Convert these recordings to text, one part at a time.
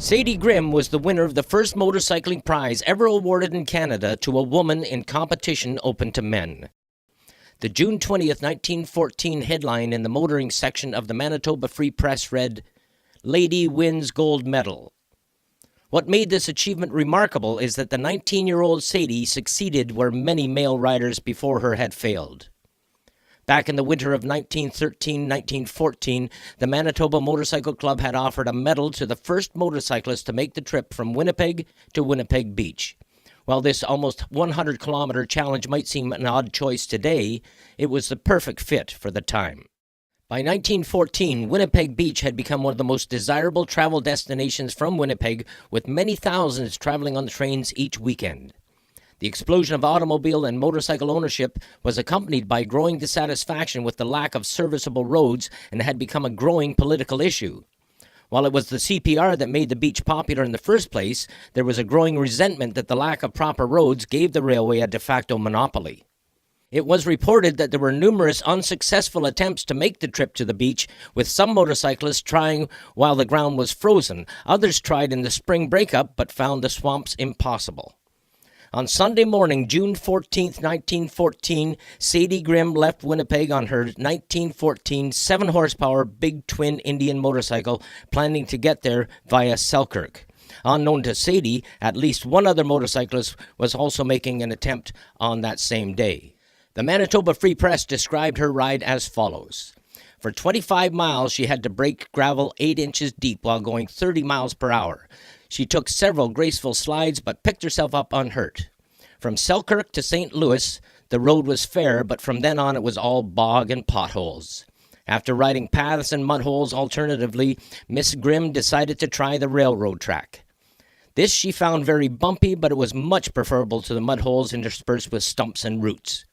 Sadie Grimm was the winner of the first motorcycling prize ever awarded in Canada to a woman in competition open to men. The June 20th, 1914 headline in the motoring section of the Manitoba Free Press read, "Lady wins gold medal." What made this achievement remarkable is that the 19-year-old Sadie succeeded where many male riders before her had failed. Back in the winter of 1913-1914, the Manitoba Motorcycle Club had offered a medal to the first motorcyclist to make the trip from Winnipeg to Winnipeg Beach. While this almost 100-kilometer challenge might seem an odd choice today, it was the perfect fit for the time. By 1914, Winnipeg Beach had become one of the most desirable travel destinations from Winnipeg, with many thousands traveling on the trains each weekend. The explosion of automobile and motorcycle ownership was accompanied by growing dissatisfaction with the lack of serviceable roads and had become a growing political issue. While it was the CPR that made the beach popular in the first place, there was a growing resentment that the lack of proper roads gave the railway a de facto monopoly. It was reported that there were numerous unsuccessful attempts to make the trip to the beach, with some motorcyclists trying while the ground was frozen. Others tried in the spring breakup but found the swamps impossible. On Sunday morning, June 14, 1914, Sadie Grimm left Winnipeg on her 1914 7-horsepower big twin Indian motorcycle, planning to get there via Selkirk. Unknown to Sadie, at least one other motorcyclist was also making an attempt on that same day. The Manitoba Free Press described her ride as follows. For 25 miles, she had to brake gravel 8 inches deep while going 30 miles per hour. She took several graceful slides but picked herself up unhurt. From Selkirk to St. Louis, the road was fair, but from then on it was all bog and potholes. After riding paths and mud holes alternatively, Miss Grimm decided to try the railroad track. This she found very bumpy, but it was much preferable to the mud holes interspersed with stumps and roots.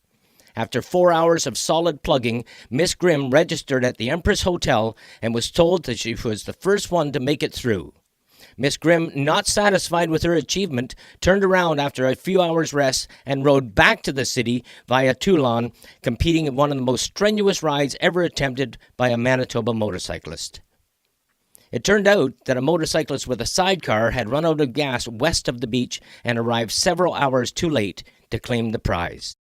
After 4 hours of solid plugging, Miss Grimm registered at the Empress Hotel and was told that she was the first one to make it through. Miss Grimm, not satisfied with her achievement, turned around after a few hours' rest and rode back to the city via Toulon, competing in one of the most strenuous rides ever attempted by a Manitoba motorcyclist. It turned out that a motorcyclist with a sidecar had run out of gas west of the beach and arrived several hours too late to claim the prize.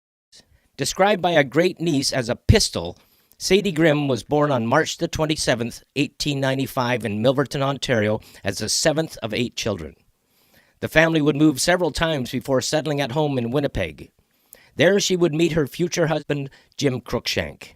Described by a great-niece as a pistol, Sadie Grimm was born on March the 27th, 1895 in Milverton, Ontario, as the 7th of 8 children. The family would move several times before settling at home in Winnipeg. There she would meet her future husband, Jim Cruikshank.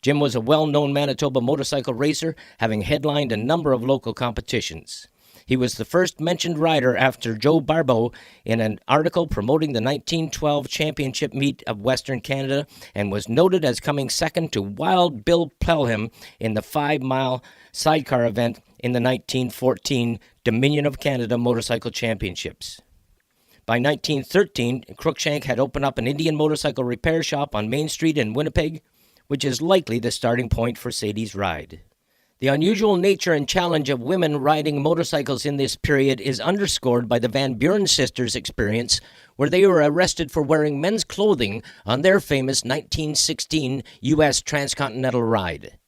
Jim was a well-known Manitoba motorcycle racer, having headlined a number of local competitions. He was the first mentioned rider after Joe Barbeau in an article promoting the 1912 championship meet of Western Canada, and was noted as coming second to Wild Bill Pelham in the 5-mile sidecar event in the 1914 Dominion of Canada Motorcycle Championships. By 1913, Cruikshank had opened up an Indian motorcycle repair shop on Main Street in Winnipeg, which is likely the starting point for Sadie's ride. The unusual nature and challenge of women riding motorcycles in this period is underscored by the Van Buren sisters' experience, where they were arrested for wearing men's clothing on their famous 1916 U.S. transcontinental ride.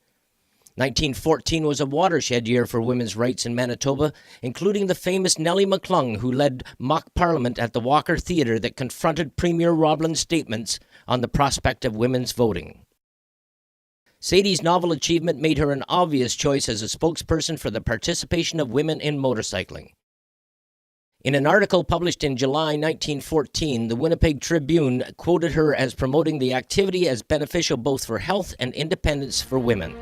1914 was a watershed year for women's rights in Manitoba, including the famous Nellie McClung, who led mock parliament at the Walker Theatre that confronted Premier Roblin's statements on the prospect of women's voting. Sadie's novel achievement made her an obvious choice as a spokesperson for the participation of women in motorcycling. In an article published in July 1914, the Winnipeg Tribune quoted her as promoting the activity as beneficial both for health and independence for women.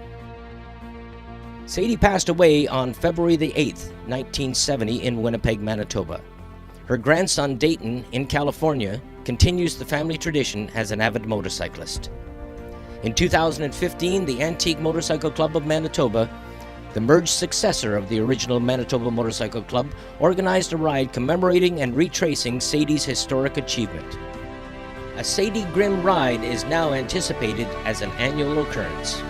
Sadie passed away on February the 8th, 1970 in Winnipeg, Manitoba. Her grandson Dayton, in California, continues the family tradition as an avid motorcyclist. In 2015, the Antique Motorcycle Club of Manitoba, the merged successor of the original Manitoba Motorcycle Club, organized a ride commemorating and retracing Sadie's historic achievement. A Sadie Grimm ride is now anticipated as an annual occurrence.